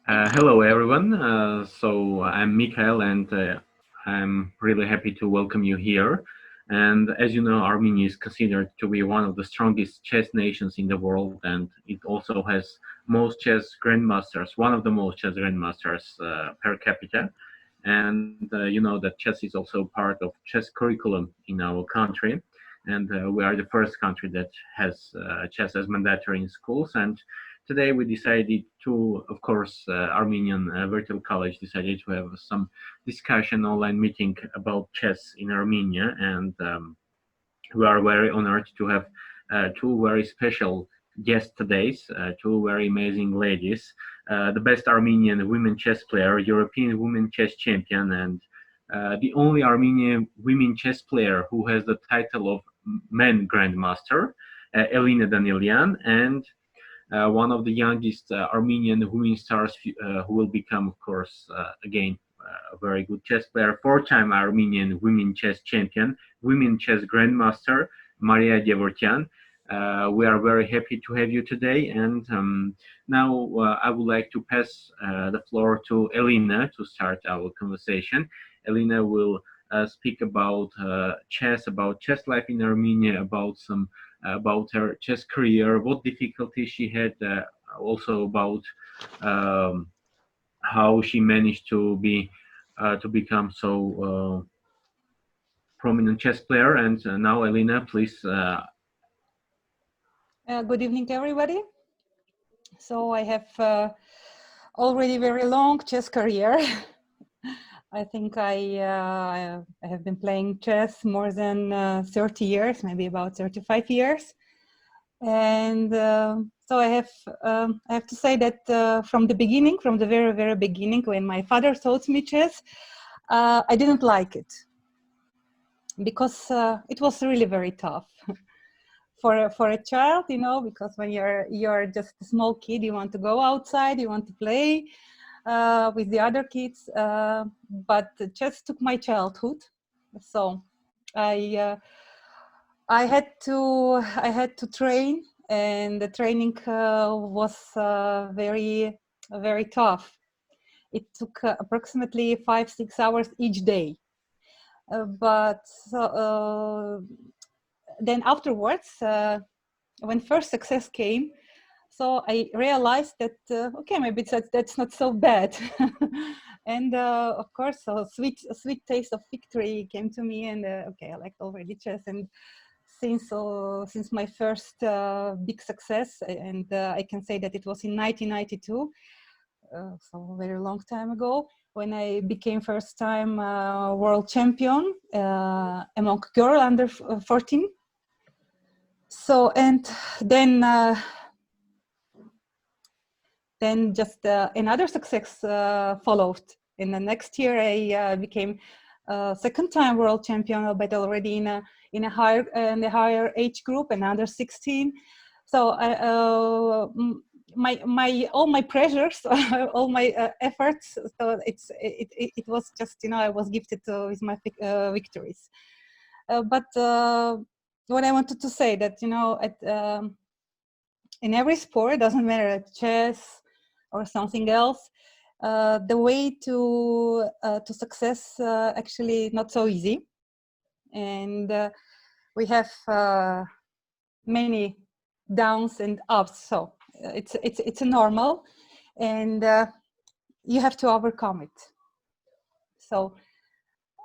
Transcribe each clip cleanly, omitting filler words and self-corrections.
Hello, everyone. So I'm Mikhail, and I'm really happy to welcome you here. And as you know, Armenia is considered to be one of the strongest chess nations in the world, and it also has most chess grandmasters, one of the most chess grandmasters per capita. And you know that chess is also part of chess curriculum in our country, and we are the first country that has chess as mandatory in schools. And today we decided to, of course, Armenian Virtual College decided to have some discussion online meeting about chess in Armenia, and we are very honored to have two very special guests today, two very amazing ladies, the best Armenian women chess player, European women chess champion, and the only Armenian women chess player who has the title of men grandmaster, Elina Danielian, and one of the youngest Armenian women stars who will become, of course, again, a very good chess player, four-time Armenian women chess champion, women chess grandmaster, Maria Gevorgyan. We are very happy to have you today. And now I would like to pass the floor to Elina to start our conversation. Elina will speak about chess life in Armenia, about her chess career, what difficulties she had, also about um, how she managed to become so prominent chess player. And now, Elina, please. Good evening, everybody. So I have already very long chess career. I think I have been playing chess more than 30 years, maybe about 35 years. And so I have to say that from the beginning, from the very, very beginning, when my father taught me chess, I didn't like it because it was really very tough. For a child, you know, because when you're just a small kid, you want to go outside, you want to play with the other kids. But chess took my childhood, so I had to train, and the training was very very tough. It took approximately 5-6 hours each day. But then afterwards, when first success came, so I realized that okay, maybe that's not so bad. And of course, a sweet taste of victory came to me, and okay, I liked already chess. And since my first big success, and I can say that it was in 1992, so a very long time ago, when I became first time world champion among girl under 14. So, and then just another success followed. In the next year, I became second time world champion, but already in a higher age group, and under 16. So all my pressures, all my efforts. So it was just, you know, I was gifted with my victories. But what I wanted to say that, you know, in every sport, doesn't matter, chess or something else, the way to success actually not so easy, and we have many downs and ups. So it's a normal, and you have to overcome it. So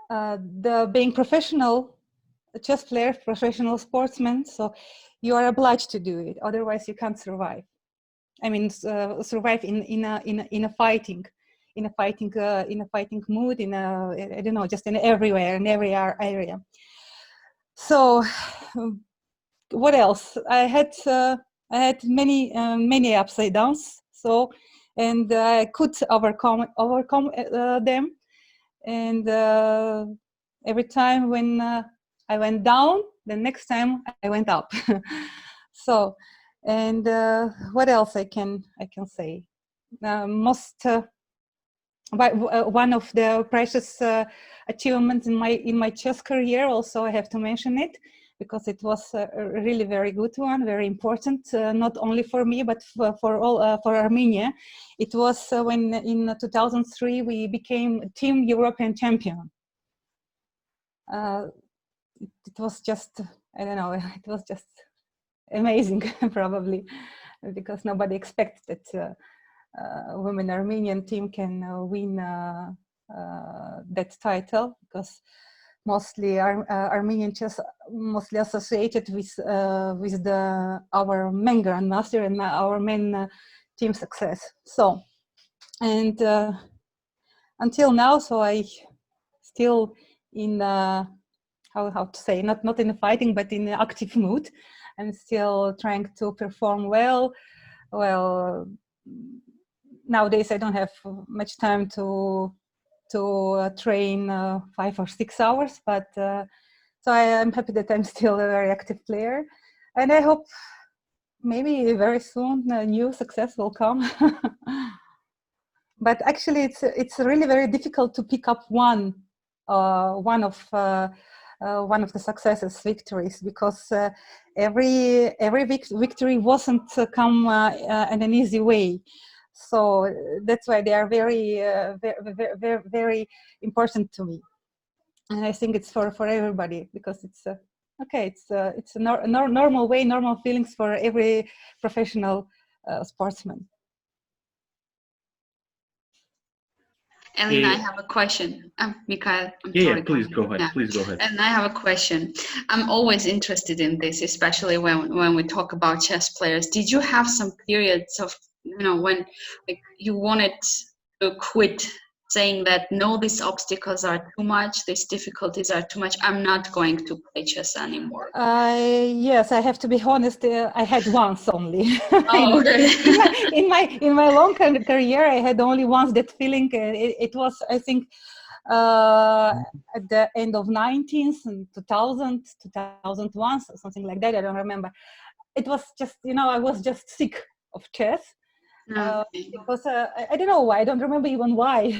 the being professional chess player, professional sportsman, so you are obliged to do it. Otherwise, you can't survive. I mean, survive in a fighting mood, I don't know, just in everywhere, in every area. So, what else? I had many ups and downs. So, and I could overcome them. And every time when I went down, the next time I went up. So, and what else I can say? One of the precious achievements in my chess career, also I have to mention it, because it was a really very good one, very important, not only for me, but for all, for Armenia. It was when in 2003 we became team European champion. It was just, I don't know, it was just amazing, probably, because nobody expected that women Armenian team can win that title, because mostly Armenian chess mostly associated with our main grandmaster and our main team success. So, and until now, so I still in how to say, not in fighting, but in active mood. I'm still trying to perform well. Well, nowadays I don't have much time to train 5 or 6 hours, but so I'm happy that I'm still a very active player, and I hope maybe very soon a new success will come. But actually, it's really very difficult to pick up one of the successes, victories, because every victory wasn't come in an easy way. So that's why they are very, very important to me. And I think it's for everybody, because it's okay. It's a normal way, normal feelings for every professional sportsman. Elina, I have a question. Mikhail, I'm yeah, sorry. Yeah, please go ahead. Yeah. Please go ahead. And I have a question. I'm always interested in this, especially when we talk about chess players. Did you have some periods of, when like you wanted to quit, saying that no, these obstacles are too much, these difficulties are too much, I'm not going to play chess anymore? Yes, I have to be honest. I had once only. Oh, okay. in my long career, I had only once that feeling. It was, I think, at the end of 19th and 2000, 2001, something like that. I don't remember. It was just, I was just sick of chess. Because I don't know why, I don't remember even why.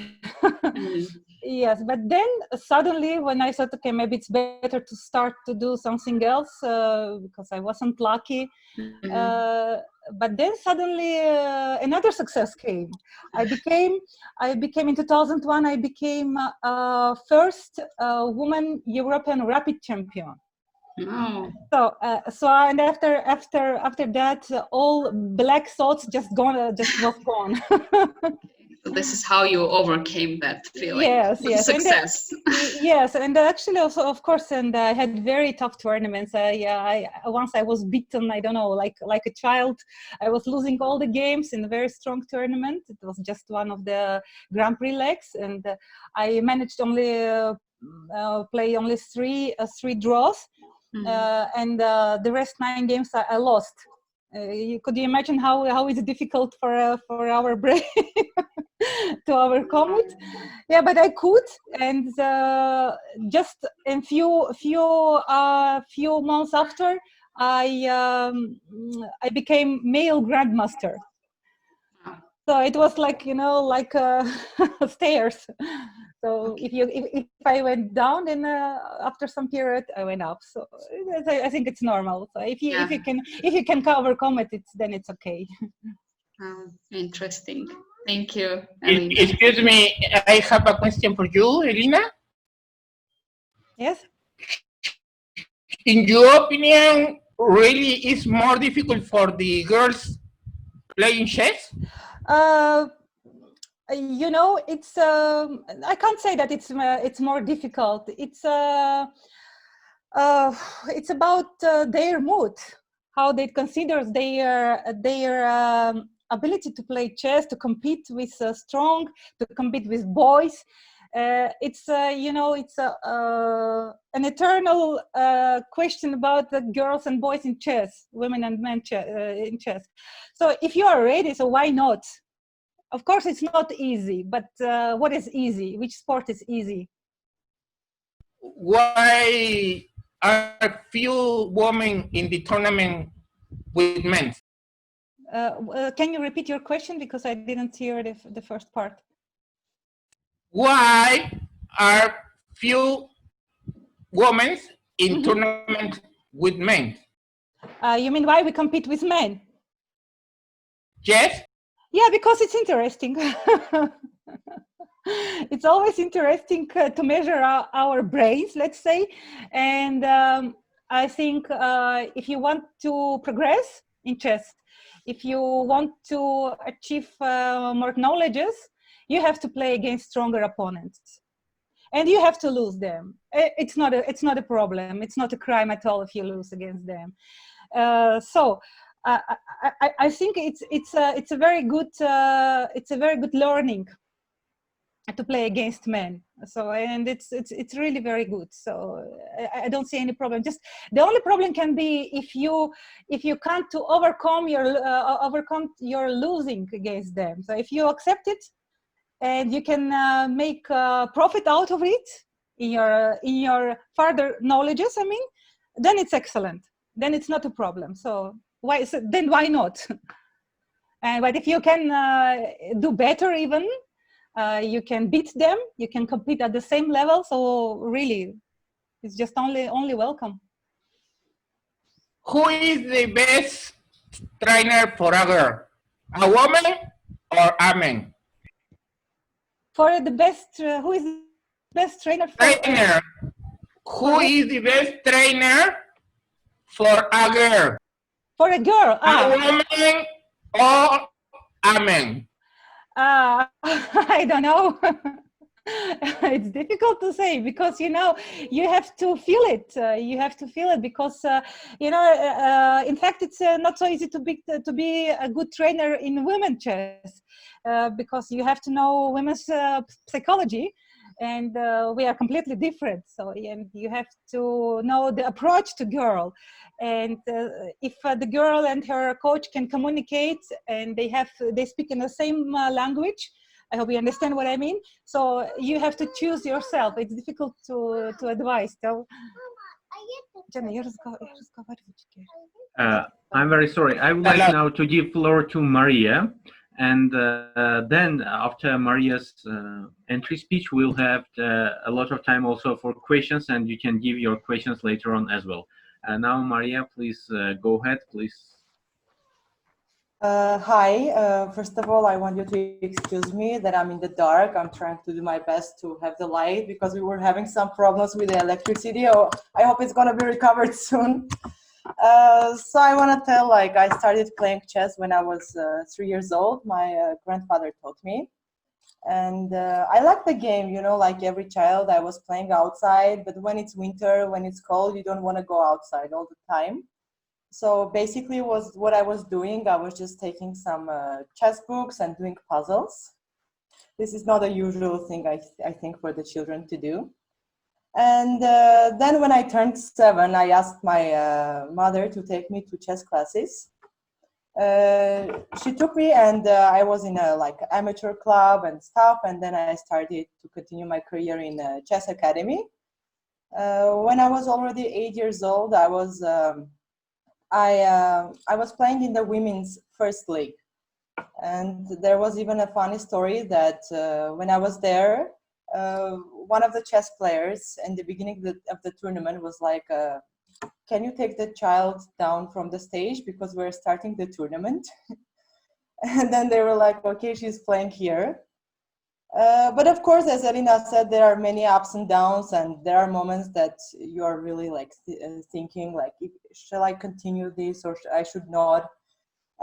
Yes, but then suddenly when I thought, okay, maybe it's better to start to do something else, because I wasn't lucky. But then suddenly another success came. I became in 2001, I became first woman European rapid champion. Oh. So and after that, all black thoughts just was gone. So this is how you overcame that feeling. Yes, success. Yes, and actually also, of course, and I had very tough tournaments. I once I was beaten. I don't know, like a child. I was losing all the games in a very strong tournament. It was just one of the Grand Prix legs, and I managed only play only three draws. And the rest 9 games I lost. Could you imagine how it's difficult for our brain to overcome it? Yeah, but I could, and just a few months after, I became male grandmaster. So it was like stairs. So if I went down, then after some period I went up. So I think it's normal. So if you can overcome it, then it's okay. Interesting. Thank you, Elina. Excuse me, I have a question for you, Elina. Yes. In your opinion, really is more difficult for the girls playing chess? It's I can't say that it's more difficult. It's about their mood, how they consider their ability to play chess, to compete with to compete with boys. It's an eternal question about the girls and boys in chess, women and men in chess. So if you are ready, so why not? Of course, it's not easy, but what is easy? Which sport is easy? Why are few women in the tournament with men? Can you repeat your question, because I didn't hear the first part? Why are few women in tournament with men? You mean why we compete with men? Yes? Yeah, because it's interesting. It's always interesting to measure our brains, let's say. And I think if you want to progress in chess, if you want to achieve more knowledges, you have to play against stronger opponents. And you have to lose them. It's not a problem. It's not a crime at all if you lose against them. I think it's a very good learning to play against men. So and it's really very good. So I don't see any problem. Just the only problem can be if you can't to overcome your losing against them. So if you accept it and you can make profit out of it in your further knowledges, I mean, then it's excellent. Then it's not a problem. So why not? But if you can do better, even you can beat them. You can compete at the same level. So really, it's just only welcome. Who is the best trainer for a girl? A woman or a man? For the best, who is the best trainer for? Trainer. Who is the best trainer for a girl? For a girl? A woman or a man? I don't know. It's difficult to say because you have to feel it. You have to feel it because in fact it's not so easy to be a good trainer in women chess because you have to know women's psychology, and we are completely different. So and you have to know the approach to girl, and if the girl and her coach can communicate and they speak in the same language. I hope you understand what I mean. So you have to choose yourself. It's difficult to advise. So, I'm very sorry. I would like now to give floor to Maria, and then after Maria's entry speech, we'll have a lot of time also for questions, and you can give your questions later on as well. Now, Maria, please go ahead, please. Hi, first of all, I want you to excuse me that I'm in the dark. I'm trying to do my best to have the light because we were having some problems with the electricity. Oh, I hope it's gonna be recovered soon. So I want to tell, I started playing chess when I was 3 years old. My grandfather taught me. And I like the game, like every child. I was playing outside, but when it's winter, when it's cold, you don't want to go outside all the time. So basically what I was doing, I was just taking some chess books and doing puzzles. This is not a usual thing, I think, for the children to do. And then when I turned 7, I asked my mother to take me to chess classes. She took me and I was in a amateur club and stuff. And then I started to continue my career in a chess academy. When I was already 8 years old, I was playing in the women's first league. And there was even a funny story that when I was there, one of the chess players in the beginning of the tournament was like, can you take the child down from the stage because we're starting the tournament? And then they were like, okay, she's playing here. But of course, as Elina said, there are many ups and downs, and there are moments that you're really thinking shall I continue this or I should not?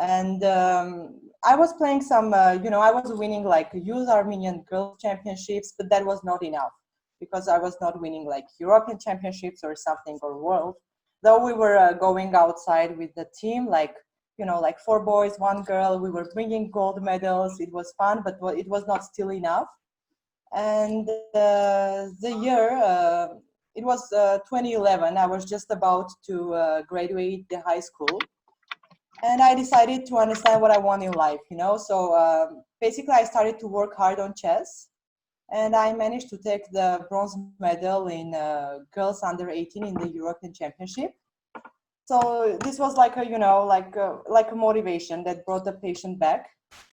And I was playing some, I was winning youth Armenian girls championships, but that was not enough because I was not winning European championships or something or world. Though we were going outside with the team, 4 boys, 1 girl, we were bringing gold medals. It was fun, but it was not still enough. And the year, it was 2011. I was just about to graduate the high school. And I decided to understand what I want in life, So basically, I started to work hard on chess. And I managed to take the bronze medal in girls under 18 in the European Championship. So this was like a motivation that brought the patient back.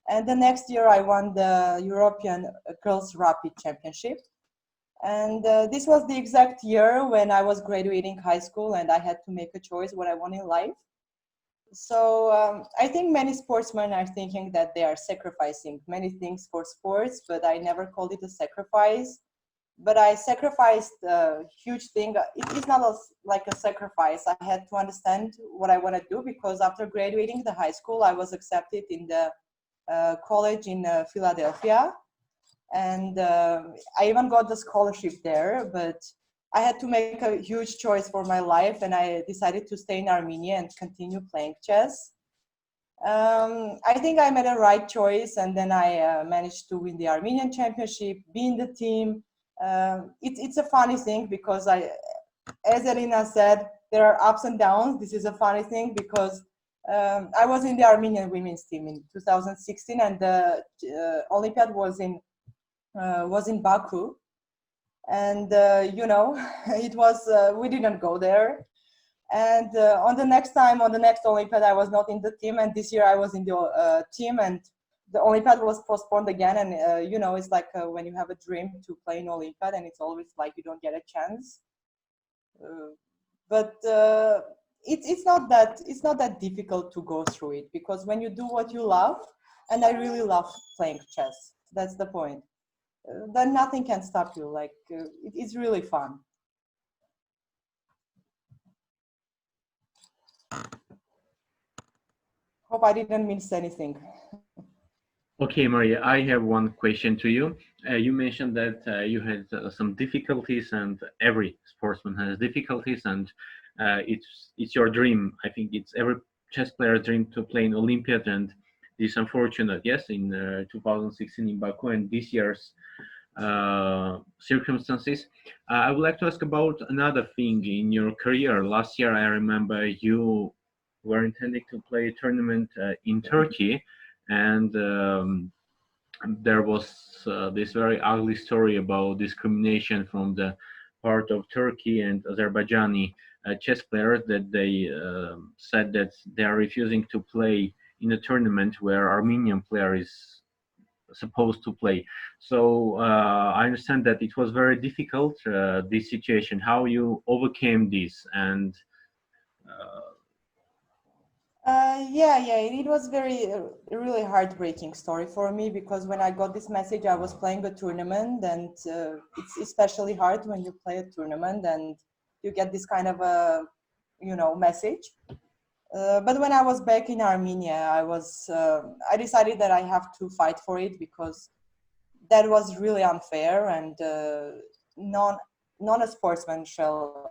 And the next year I won the European Girls Rapid Championship. And this was the exact year when I was graduating high school and I had to make a choice what I want in life. So I think many sportsmen are thinking that they are sacrificing many things for sports, but I never called it a sacrifice. But I sacrificed a huge thing. It is not like a sacrifice. I had to understand what I want to do because after graduating the high school, I was accepted in the college in Philadelphia. And I even got the scholarship there, but I had to make a huge choice for my life, and I decided to stay in Armenia and continue playing chess. I think I made a right choice, and then I managed to win the Armenian championship, be in the team. It's a funny thing because as Elina said, there are ups and downs. This is a funny thing because I was in the Armenian women's team in 2016, and the Olympiad was in Baku, and it was we didn't go there. And on the next Olympiad, I was not in the team, and this year I was in the team, and the Olympiad was postponed again. And it's like when you have a dream to play in Olympiad, and it's always like you don't get a chance. But it's not that difficult to go through it because when you do what you love, and I really love playing chess. That's the point. Then nothing can stop you. Like it's really fun. Hope I didn't miss anything. Okay, Maria, I have one question to you. You mentioned that you had some difficulties, and every sportsman has difficulties, and it's your dream. I think it's every chess player's dream to play in Olympiad, and this unfortunate, yes, in 2016 in Baku, and this year's circumstances. I would like to ask about another thing in your career. Last year, I remember you were intending to play a tournament in Turkey, and there was this very ugly story about discrimination from the part of Turkey and Azerbaijani chess players, that they said that they are refusing to play in a tournament where Armenian player is supposed to play. So I understand that it was very difficult, this situation, how you overcame this, and yeah, it was really heartbreaking story for me because when I got this message, I was playing a tournament, and it's especially hard when you play a tournament and you get this kind of a message. But when I was back in Armenia, I decided that I have to fight for it because that was really unfair, and non a sportsman shall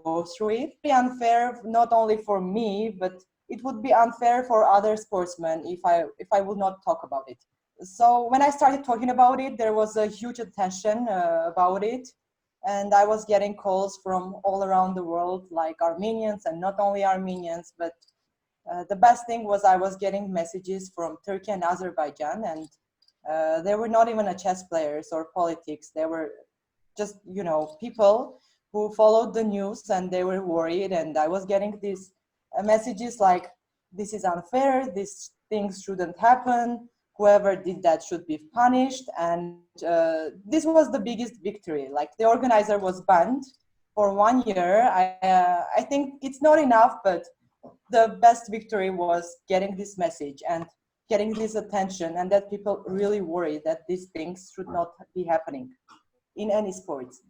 go through it. Be unfair not only for me, but it would be unfair for other sportsmen if I would not talk about it. So when I started talking about it, there was a huge attention about it, and I was getting calls from all around the world, like Armenians, and not only Armenians, but the best thing was I was getting messages from Turkey and Azerbaijan, and they were not even a chess players or politics. They were just, people who followed the news, and they were worried. And I was getting these messages like, this is unfair, these things shouldn't happen, whoever did that should be punished. And this was the biggest victory. Like, the organizer was banned for 1 year. I think it's not enough, but the best victory was getting this message and getting this attention, and that people really worry that these things should not be happening in any sports.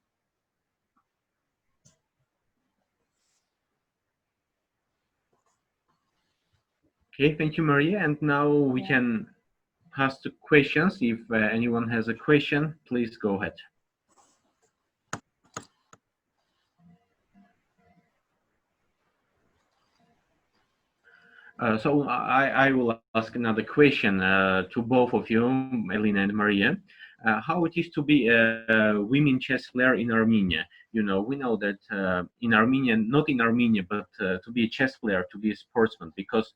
okay, thank you, Maria. And now we can pass to questions. If anyone has a question, please go ahead. So I will ask another question to both of you, Elina and Maria. How it is to be a women chess player in Armenia? We know that in Armenia, not in Armenia, but to be a chess player, to be a sportsman, because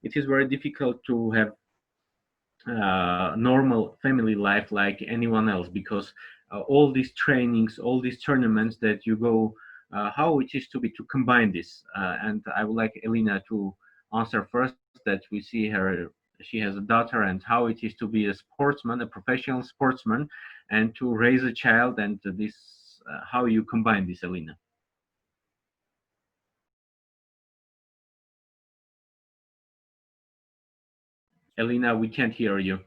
it is very difficult to have normal family life like anyone else, because all these trainings, all these tournaments that you go, how it is to combine this. And I would like Elina to answer first, that we see her she has a daughter, and how it is to be a sportsman, a professional sportsman, and to raise a child, and this how you combine this, Elina. Elina, we can't hear you.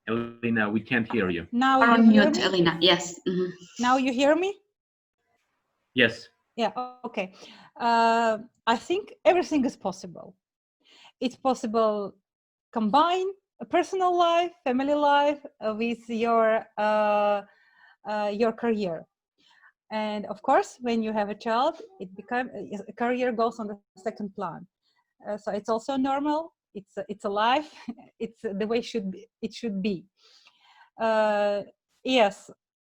Elina, we can't hear you. Now Are you on hear mute, me? Elina. Yes. Mhm. Now you hear me? Yes. Yeah, okay. I think everything is possible. It's possible combine a personal life, family life with your career. And of course, when you have a child, it becomes a career goes on the second plan. So it's also normal. It's a life. It's the way it should be. Yes,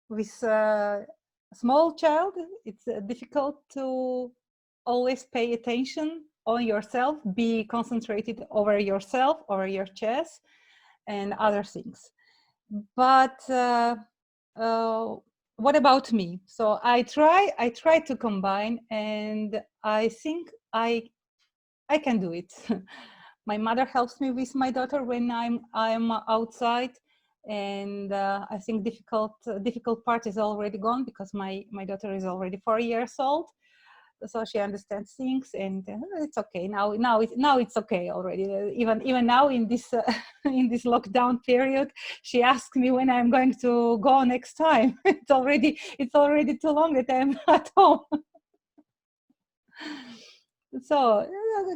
with a small child, it's difficult to always pay attention on yourself, be concentrated over yourself, over your chess, and other things. But what about me? So I try to combine, and I think I can do it. My mother helps me with my daughter when I'm outside, and I think difficult part is already gone because my daughter is already 4 years old, so she understands things, and it's okay now it's okay already. Even now in this in this lockdown period, she asks me when I'm going to go next time. It's already too long that I'm at home. So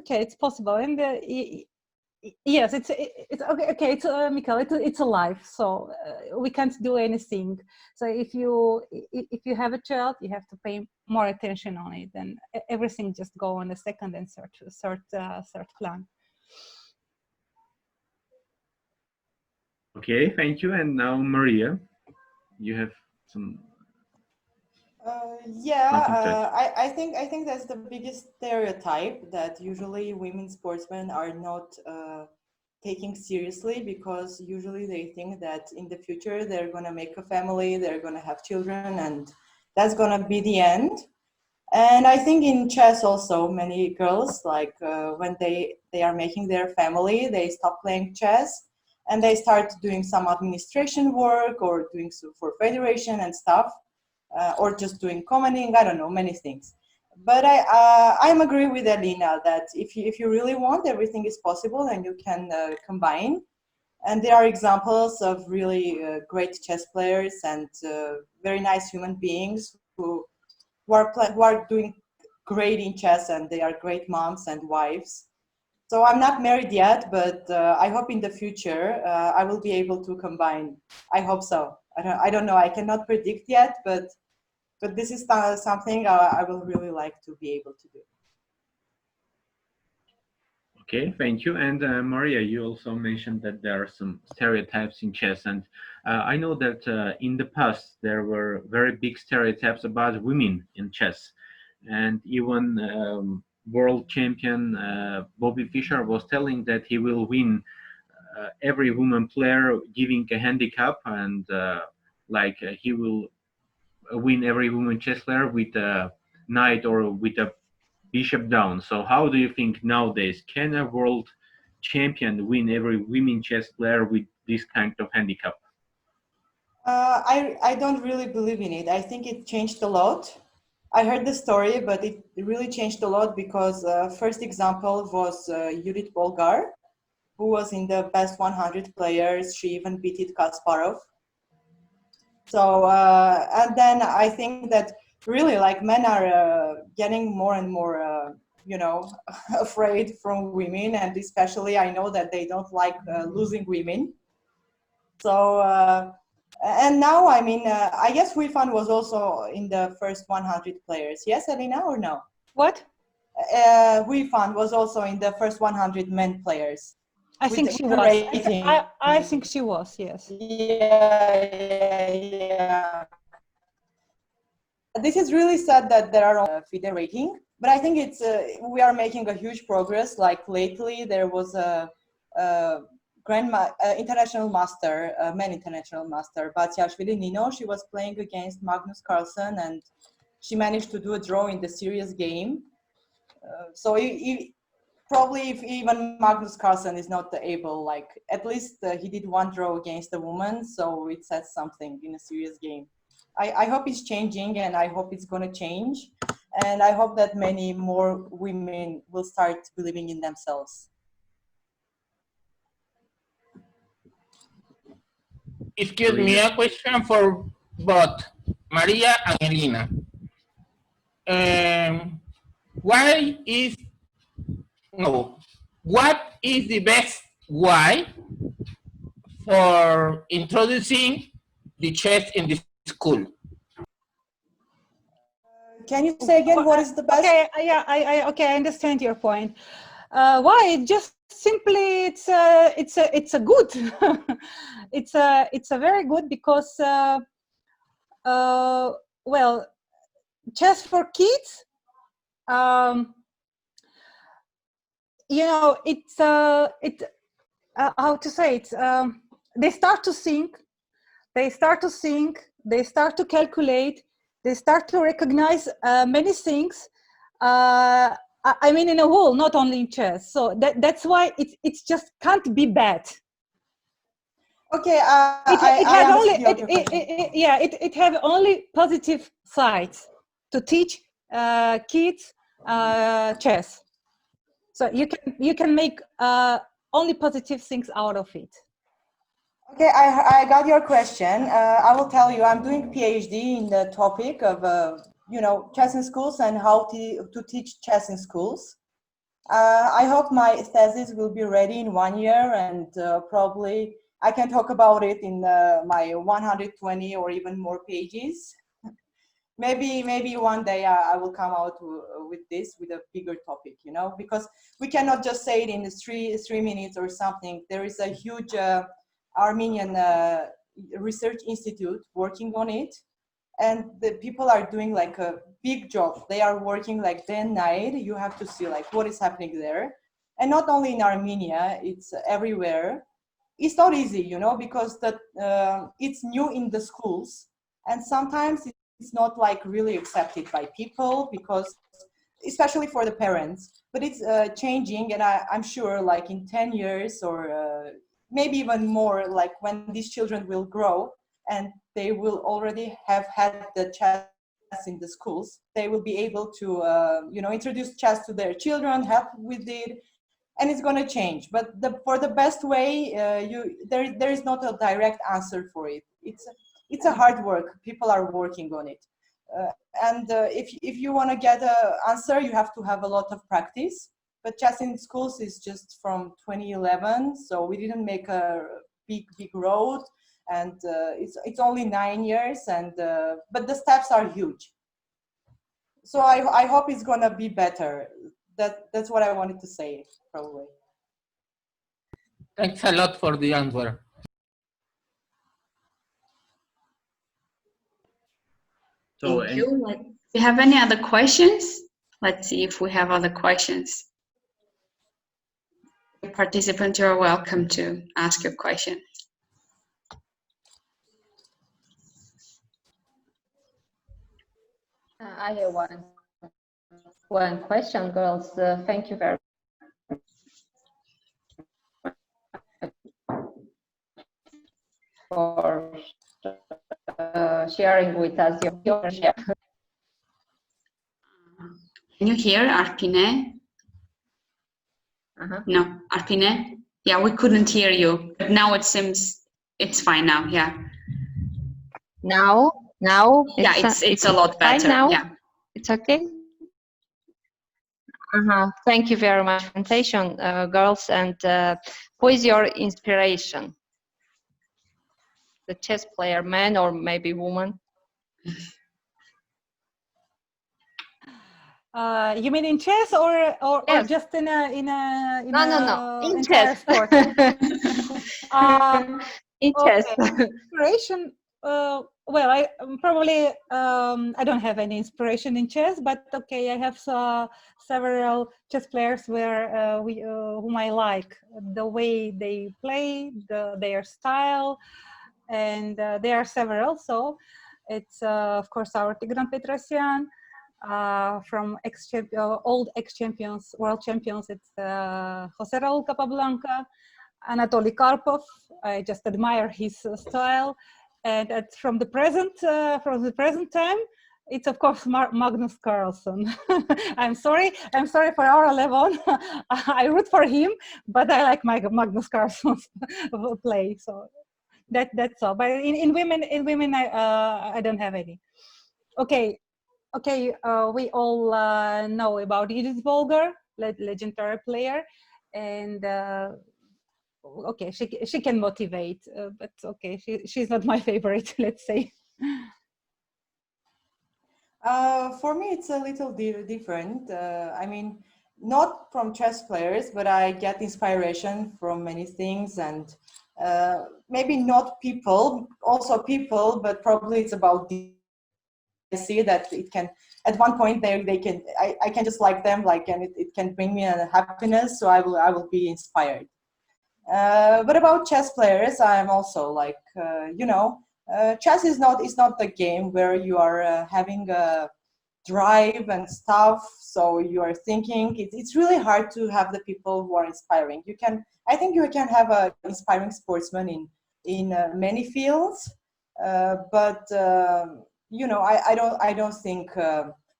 okay, it's possible, and yes, it's okay. Okay, it's Mikhail. It's a life, so we can't do anything. So if you have a child, you have to pay more attention on it, and everything just go on a second and third plan. Okay, thank you. And now, Maria, you have some Yeah, something to add. I think that's the biggest stereotype, that usually women sportsmen are not taking seriously, because usually they think that in the future they're gonna make a family, they're gonna have children, and that's gonna be the end. And I think in chess also, many girls, like when they are making their family, they stop playing chess and they start doing some administration work or doing so for federation and stuff, or just doing commenting. I don't know, many things. But I'm agree with Elina that if you really want, everything is possible and you can combine. And there are examples of really great chess players and very nice human beings who are doing great in chess, and they are great moms and wives. So I'm not married yet, but I hope in the future I will be able to combine. I hope so. I don't know. I cannot predict yet, but this is something I will really like to be able to do. Okay, thank you. And Maria, you also mentioned that there are some stereotypes in chess, and I know that in the past there were very big stereotypes about women in chess, and even world champion Bobby Fischer was telling that he will win every woman player giving a handicap, and he will win every woman chess player with a knight or with a bishop down. So how do you think nowadays can a world champion win every women chess player with this kind of handicap? I don't really believe in it. I think it changed a lot. I heard the story, but it really changed a lot because first example was Judith Bolgar, who was in the best 100 players. She even beat Kasparov. So, and then I think that really, like, men are getting more and more, afraid from women, and especially I know that they don't like losing women. So, and now, I mean, I guess Huifan was also in the first 100 players. Yes, Elina, or no? What? Huifan was also in the first 100 men players. I think she was. I think she was, yes. Yeah. This is really sad that there are FIDE rating, but I think it's we are making a huge progress. Like lately, there was a international master, men international master, Batsiashvili Nino. She was playing against Magnus Carlsen, and she managed to do a draw in the serious game. So probably if even Magnus Carlsen is not able, like at least he did one draw against a woman, so it says something in a serious game. I hope it's changing, and I hope it's going to change, and I hope that many more women will start believing in themselves. Excuse me, a question for both Maria and Elina. Why is no? What is the best way for introducing the chess in the school? Can you say again what is the best? Okay, yeah, I understand your point. Why? Just simply, it's a good. it's a very good because well, chess for kids. You know, it's how to say it. They start to think. They start to think. They start to calculate. They start to recognize many things. I mean, in a whole, not only in chess. So that's why it's just can't be bad. Okay, it have only positive sides to teach kids chess. So you can make only positive things out of it. Okay, I got your question. I will tell you, I'm doing PhD in the topic of chess in schools and how to teach chess in schools. I hope my thesis will be ready in 1 year, and probably I can talk about it in my 120 or even more pages. Maybe one day I will come out with a bigger topic, because we cannot just say it in 3 minutes or something. There is a huge Armenian research institute working on it, and the people are doing like a big job. They are working like day and night. You have to see like what is happening there, and not only in Armenia, it's everywhere. It's not easy, because it's new in the schools, and sometimes it's not like really accepted by people, because especially for the parents. But it's changing, and I'm sure like in 10 years or maybe even more, like when these children will grow and they will already have had the chess in the schools, they will be able to introduce chess to their children, help with it, and it's going to change. But for the best way, there is not a direct answer for it. It's a hard work. People are working on it, and if you want to get an answer, you have to have a lot of practice. But chess in schools is just from 2011, so we didn't make a big road, and it's only 9 years, and but the steps are huge. So I hope it's gonna be better. That's what I wanted to say, probably. Thanks a lot for the answer. Thank you. Do you have any other questions? Let's see if we have other questions. Participants, you're welcome to ask your question. I have one question, girls. Thank you very much for sharing with us your share. Can you hear Arpine? No, Arpine? Yeah, we couldn't hear you, but now it seems it's fine now. Yeah. Now, yeah, it's a lot better. Now? Yeah, it's okay. Thank you very much, presentation, girls. And who is your inspiration? The chess player, man or maybe woman? You mean in chess or Yes. just in a No, in entire chess. sport? In chess. Inspiration. Well, I probably I don't have any inspiration in chess, but okay, I have several chess players whom I like the way they play, their style, and there are several. So it's of course our Tigran Petrosyan. from old ex-champions, world champions. It's Jose Raul Capablanca, Anatoly Karpov. I just admire his style. And from the present time, it's of course Magnus Carlsen. I'm sorry for our Levon. I root for him, but I like Magnus Carlsen's play. So that's all. But in women, I don't have any. Okay. We all know about Edith Volger, legendary player, and okay, she can motivate, but okay, she's not my favorite. Let's say. For me, it's a little different. I mean, not from chess players, but I get inspiration from many things, and maybe not people, also people, but probably it's about I see that it can, at one point they can, I can just like them, like, and it can bring me a happiness, so I will be inspired. But about chess players, I am also like, chess is not the game where you are having a drive and stuff, so you are thinking. It's really hard to have the people who are inspiring. I think you can have a inspiring sportsman in many fields, but I don't think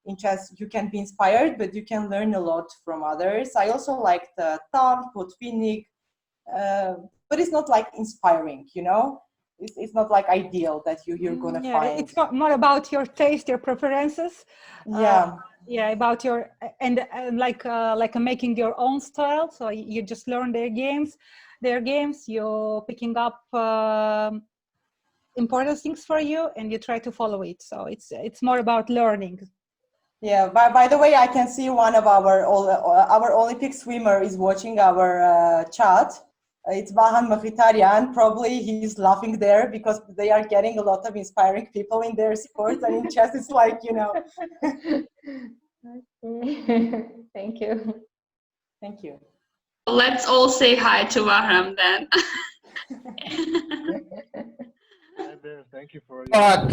in chess you can be inspired, but you can learn a lot from others. I also like the Tal, Potvinnik, but it's not like inspiring, it's not like ideal that you're gonna find. It's more about your taste, your preferences. About your like making your own style. So you just learn their games, you're picking up important things for you, and you try to follow it. So it's more about learning. Yeah. By the way, I can see one of our Olympic swimmer is watching our chat. It's Bahan Mkhitaryan. Probably he's laughing there because they are getting a lot of inspiring people in their sports, and in chess it's like, Thank you. Thank you. Let's all say hi to Bahram then. Hi there. Thank you for your But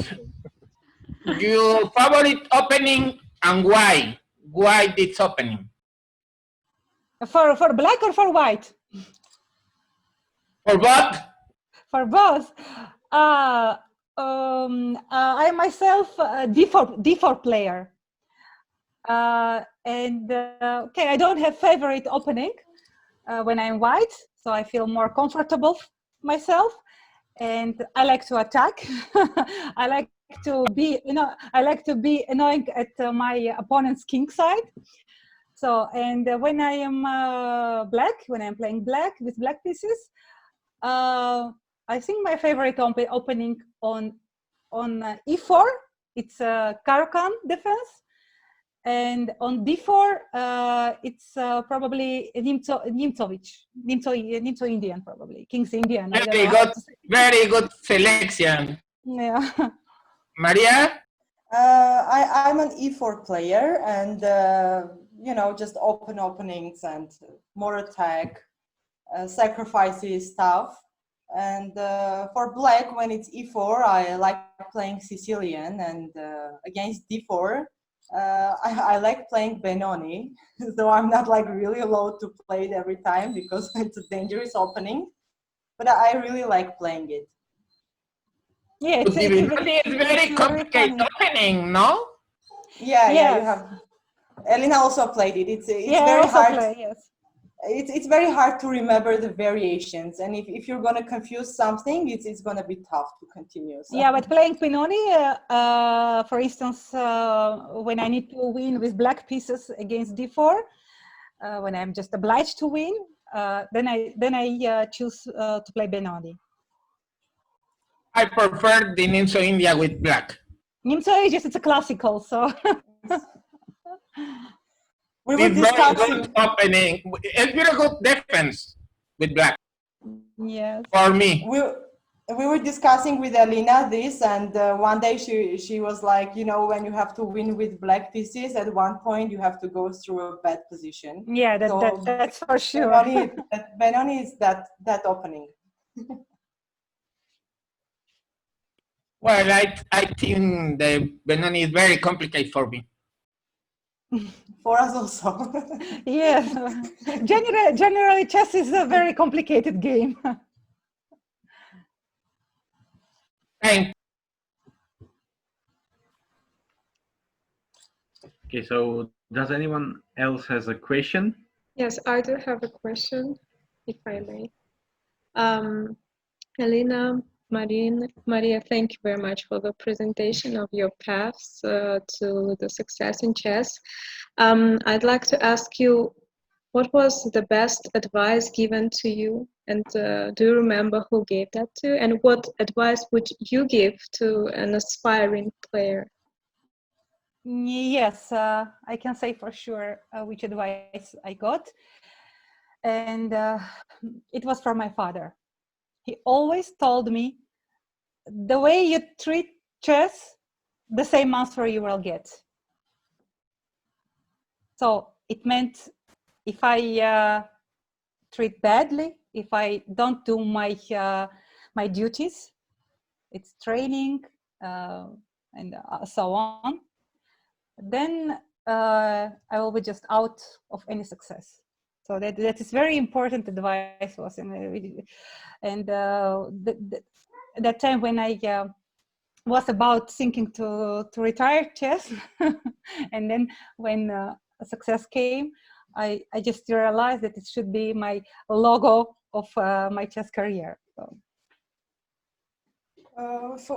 your favorite opening and why? Why this opening? For black or for white? For what? For both. I myself a D4 player. Okay, I don't have favorite opening when I'm white, so I feel more comfortable myself, and I like to attack. I like to be annoying at my opponent's king side. So, and when I am when I'm playing black with black pieces, I think my favorite opening on E4, it's a Caro-Kann defense. And on D4, it's probably Nimzo Indian, probably King's Indian. Very good selection. Yeah. Maria? I'm an E4 player, and just openings and more attack, sacrifices stuff. And for black, when it's E4, I like playing Sicilian, and against D4. I like playing Benoni, so I'm not like really allowed to play it every time because it's a dangerous opening, but I really like playing it. Yeah, it's very complicated opening, no? Yeah, you have. Elina also played it. It's very hard. It's very hard to remember the variations, and if you're going to confuse something, it's going to be tough to continue. So. Yeah, but playing Benoni, for instance, when I need to win with black pieces against D4, when I'm just obliged to win, then I choose to play Benoni. I prefer the Nimzo India with black. Nimzo it's a classical, so. We were discussing good opening. It's very good defense with black. Yes. For me. We were discussing with Elina this, and one day she was like, when you have to win with black pieces, at one point you have to go through a bad position. Yeah, that's for sure. Benoni is that opening. Well, I think the Benoni is very complicated for me. For us also. Yes. Generally, chess is a very complicated game. Thank Okay, so does anyone else has a question? Yes, I do have a question, if I may. Elina, Maria, thank you very much for the presentation of your paths to the success in chess. I'd like to ask you, what was the best advice given to you? And do you remember who gave that to you? And what advice would you give to an aspiring player? Yes, I can say for sure which advice I got. And it was from my father. He always told me, the way you treat chess, the same answer you will get. So it meant if I treat badly, if I don't do my duties, it's training and so on, then I will be just out of any success. So that is very important advice was, and that time when I was about thinking to retire chess, and then when success came, I just realized that it should be my logo of my chess career. So.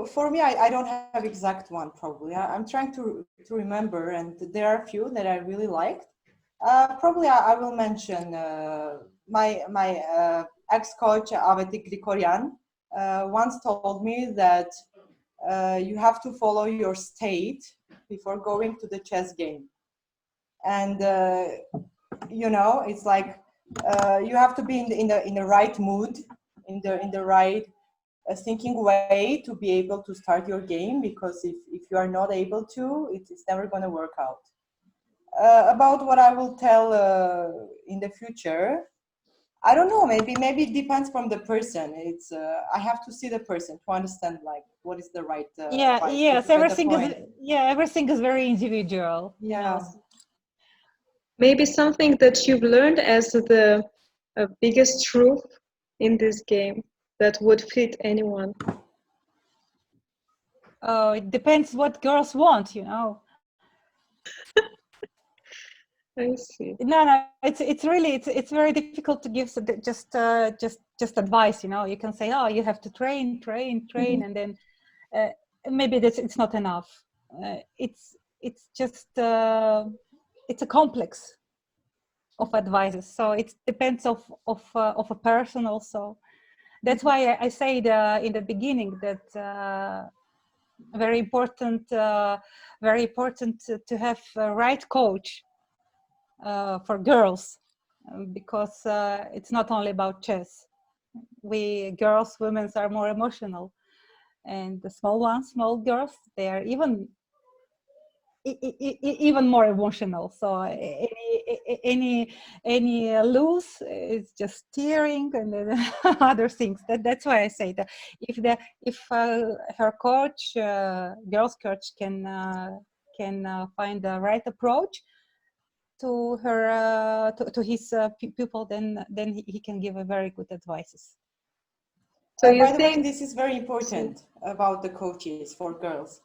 For me, I don't have exact one probably. I'm trying to remember, and there are a few that I really liked. Probably I will mention my ex-coach AVC Grigoryan once told me that you have to follow your state before going to the chess game, and you know, it's like you have to be in the right mood, in the right thinking way to be able to start your game, because if you are not able to, it's never going to work out. About what I will tell in the future, I don't know, maybe it depends from the person. It's I have to see the person to understand like what is the right yes, everything is very individual. Yeah. Maybe something that you've learned as the biggest truth in this game that would fit anyone. It depends what girls want, you know. I see. No, it's really it's very difficult to give just advice, you know. You can say, oh, you have to train, Mm-hmm. and then maybe it's not enough. It's just it's a complex of advices, so it depends of a person also. That's why I said in the beginning that very important to have a right coach for girls, because it's not only about chess. We girls, women are more emotional, and the small girls, they are even more emotional. So any lose is just tearing and then other things. That's why I say that if her coach, girls coach, can find the right approach to her to his pupil, then he can give a very good advices. So you by the think way, this is very important about the coaches for girls,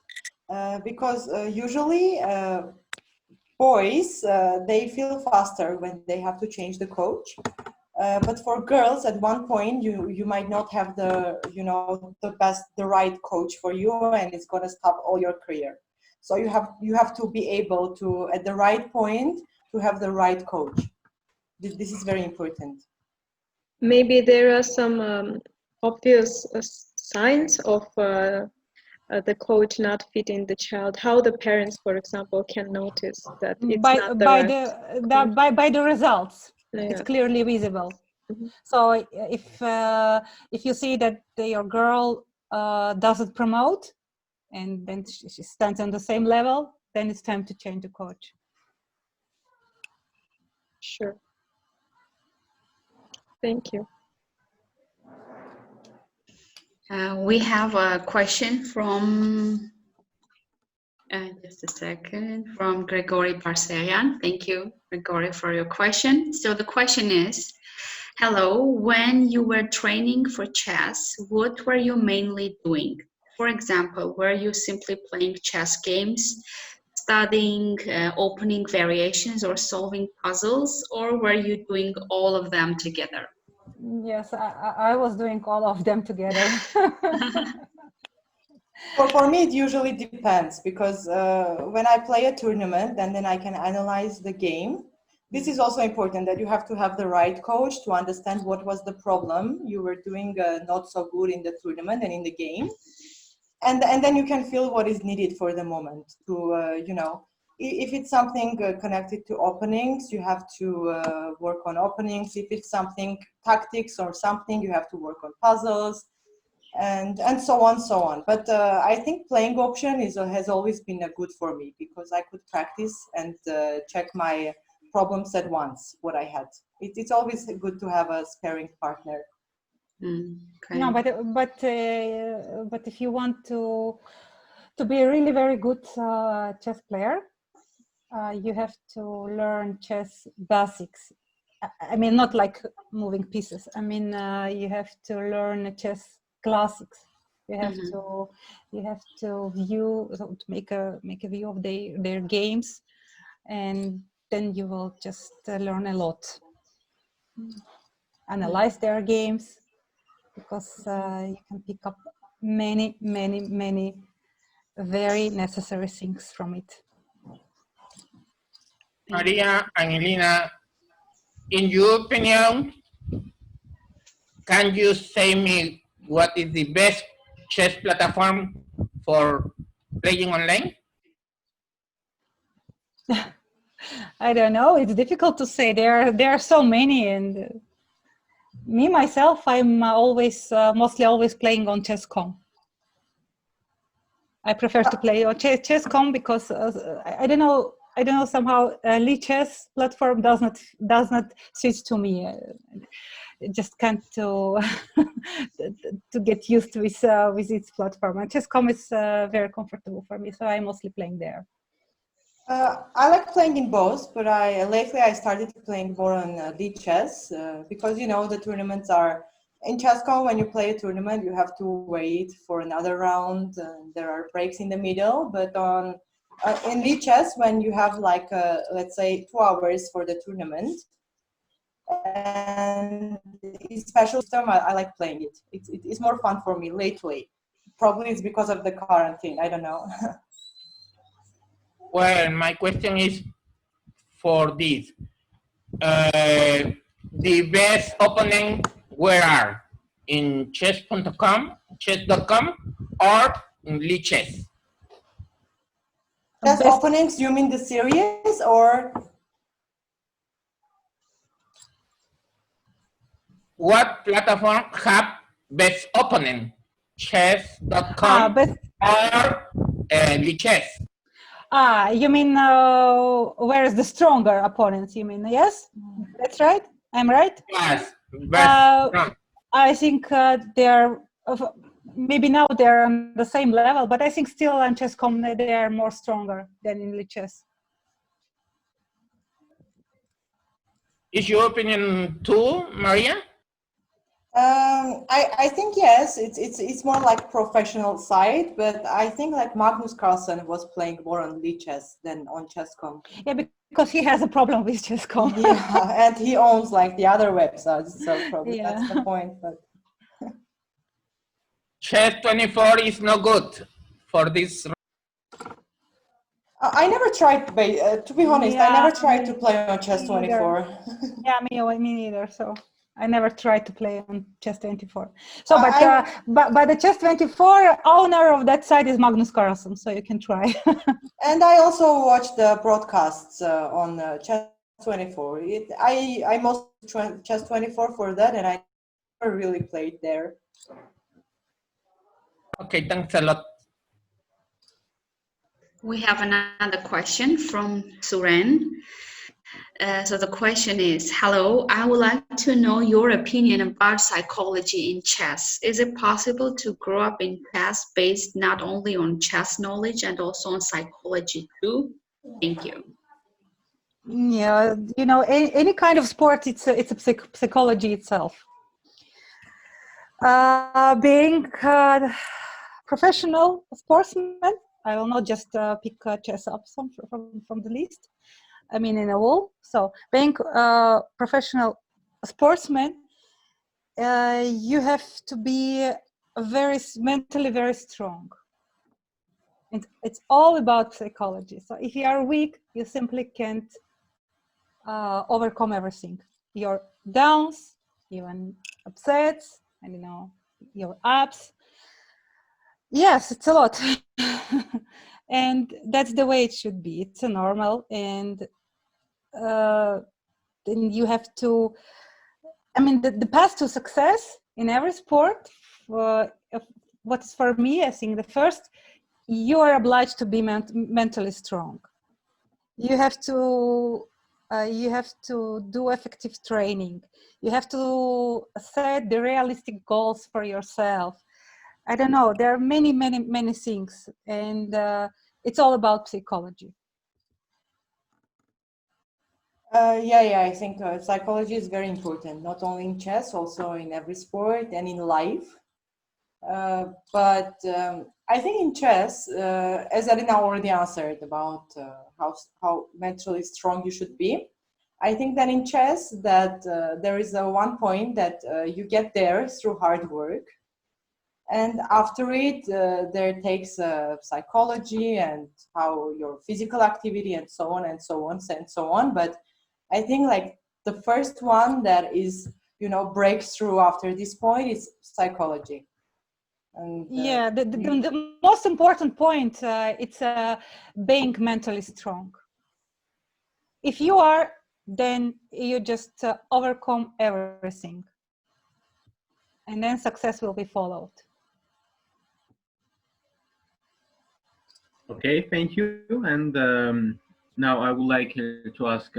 because usually boys they feel faster when they have to change the coach, but for girls at one point you might not have the the right coach for you, and it's going to stop all your career. So you have to be able to at the right point to have the right coach. This is very important. maybe there are some obvious signs of the coach not fitting the child, how the parents, for example, can notice that it's not the right by the results. Yeah. It's clearly visible. Mhm. So if you see that your girl doesn't promote, and then she stands on the same level, then it's time to change the coach. Sure. Thank you. We have a question from Just a second. From Gregory Barserian. Thank you, Gregory, for your question. So the question is, hello, when you were training for chess, what were you mainly doing? For example, were you simply playing chess games, studying opening variations or solving puzzles, or were you doing all of them together? Yes, I was doing all of them together. For me, it usually depends because when I play a tournament and then I can analyze the game, this is also important that you have to have the right coach to understand what was the problem you were doing not so good in the tournament and in the game. And then you can feel what is needed for the moment to, you know, if it's something connected to openings, you have to work on openings. If it's something tactics or something, you have to work on puzzles. And so on. But I think playing option has always been a good for me because I could practice and check my problems at once, what I had. It's always good to have a sparring partner. Okay. No, but if you want to be a really very good chess player, you have to learn chess basics. I mean, not like moving pieces. I mean, you have to learn chess classics. You have to view, to make a view of their games, and then you will just learn a lot. Analyze their games, because you can pick up many very necessary things from it. Maria and Elina, in your opinion, can you say me what is the best chess platform for playing online? I don't know. It's difficult to say. There are so many, and me myself, I'm always mostly always playing on Chess.com. I prefer to play on Chess.com because I don't know. Somehow Lichess platform does not suit to me. Just can't to get used with its platform. And Chess.com is very comfortable for me, so I'm mostly playing there. I like playing in both, but lately I started playing more on Lichess because, you know, the tournaments are in Chess.com. When you play a tournament, you have to wait for another round. There are breaks in the middle, but in Lichess, when you have like let's say 2 hours for the tournament, and especially system, I like playing it. It's more fun for me lately. Probably it's because of the quarantine. I don't know. Well, my question is for this. The best opening where are? In chess.com, chess.com, or in Lichess? Best openings, you mean the series or? What platform have best opening? Chess.com or Lichess? You mean where is the stronger opponents? You mean, yes? That's right? I'm right? Yes. I think they're, maybe now they're on the same level, but I think still on Chess.com they are more stronger than in Lichess. Is your opinion too, Maria? I think yes, it's more like professional side, but I think like Magnus Carlsen was playing more on Lichess than on Chess.com. Yeah, because he has a problem with Chess.com. Yeah, and he owns like the other websites, so probably that's the point. But Chess24 is no good for this. I never tried, to be honest, I never tried to play on Chess24. Yeah, me neither. So I never tried to play on Chess24. So, but the Chess24 owner of that site is Magnus Carlsen, so you can try. And I also watch the broadcasts on Chess24. I mostly try Chess24 for that, and I never really played there. Okay, thanks a lot. We have another question from Suren. So the question is, hello, I would like to know your opinion about psychology in chess. Is it possible to grow up in chess based not only on chess knowledge and also on psychology too? Thank you. Yeah, you know, any kind of sport, it's a psychology itself. Being a professional sportsman, I will not just pick chess up some from the list. I mean, in a wall. So being a professional sportsman, you have to be mentally very strong. It's all about psychology. So if you are weak, you simply can't overcome everything. Your downs, even upsets, and you know, your ups. Yes, it's a lot. And that's the way it should be. It's a normal, and then you have to, I mean, the path to success in every sport, what's for me, I think the first, you are obliged to be mentally strong. You have to do effective training. You have to set the realistic goals for yourself. I don't know, there are many things, and it's all about psychology. Yeah, I think psychology is very important, not only in chess, also in every sport and in life. But I think in chess, as Elina already answered about how mentally strong you should be, I think that in chess that there is a one point that you get there through hard work, and after it there takes psychology and how your physical activity and so on and so on and so on. But I think like the first one that is, you know, breaks through after this point is psychology. And, yeah, the most important point, it's being mentally strong. If you are, then you just overcome everything, and then success will be followed. Okay, thank you. And now I would like to ask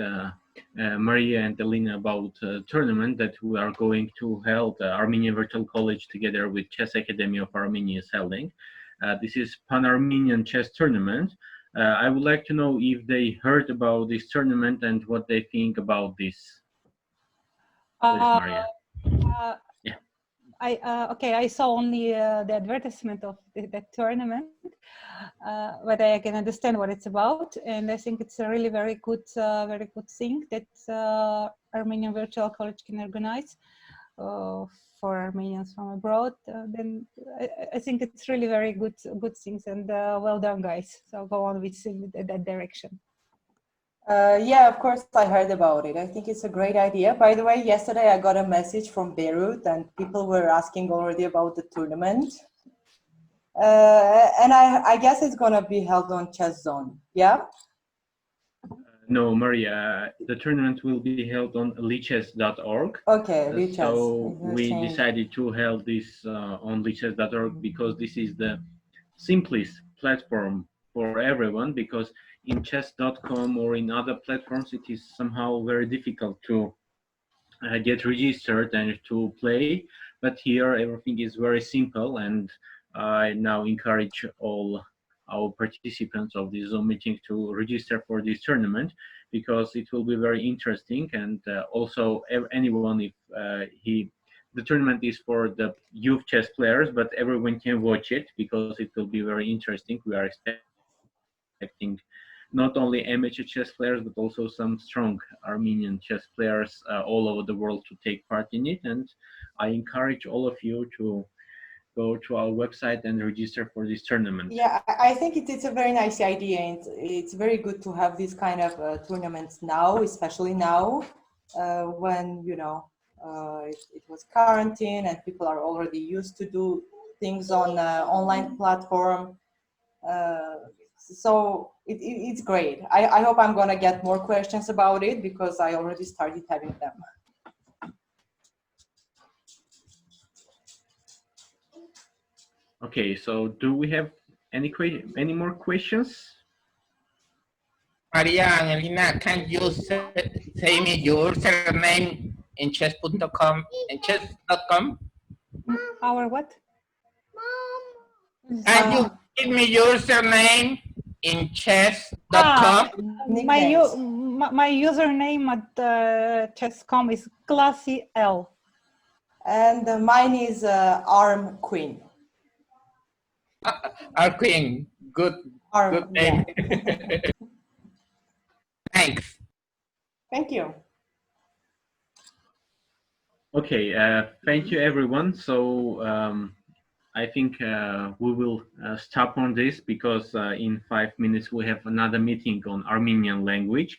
Maria and Elina about a tournament that we are going to hold. Armenian Virtual College together with Chess Academy of Armenia is holding. This is Pan-Armenian Chess Tournament. I would like to know if they heard about this tournament and what they think about this. Please, Maria. Yeah. I saw only the advertisement of that tournament, but I can understand what it's about, and I think it's a really very good thing that Armenian Virtual College can organize for Armenians from abroad. Then I think it's really very good things, and well done, guys. So go on with that direction. Yeah, of course, I heard about it. I think it's a great idea. By the way, yesterday I got a message from Beirut, and people were asking already about the tournament. And I guess it's going to be held on Chess Zone. Yeah? No, Maria, the tournament will be held on lichess.org. Okay, Lichess. So we decided to hold this on lichess.org because this is the simplest platform for everyone, because in chess.com or in other platforms it is somehow very difficult to get registered and to play, but here everything is very simple, and I now encourage all our participants of this Zoom meeting to register for this tournament, because it will be very interesting. And also anyone, if the tournament is for the youth chess players, but everyone can watch it because it will be very interesting. We are expecting not only amateur chess players, but also some strong Armenian chess players all over the world to take part in it. And I encourage all of you to go to our website and register for this tournament. Yeah, I think it's a very nice idea, and it's very good to have these kind of tournaments now, especially now when, you know, it was quarantine and people are already used to do things on online platform. So it's great. I hope I'm going to get more questions about it because I already started having them. Okay, so do we have any more questions? Maria and Elina, can you say me your surname in chess.com and chess.com? Our what? Can you Ah, give me your surname in Ah, chess.com? nicknames. my username at chess.com is Classy L. And mine is Arm Queen. Our queen, good Arm, name. yeah. Thanks. Thank you. Okay, thank you everyone. So I think we will stop on this because in 5 minutes we have another meeting on Armenian language.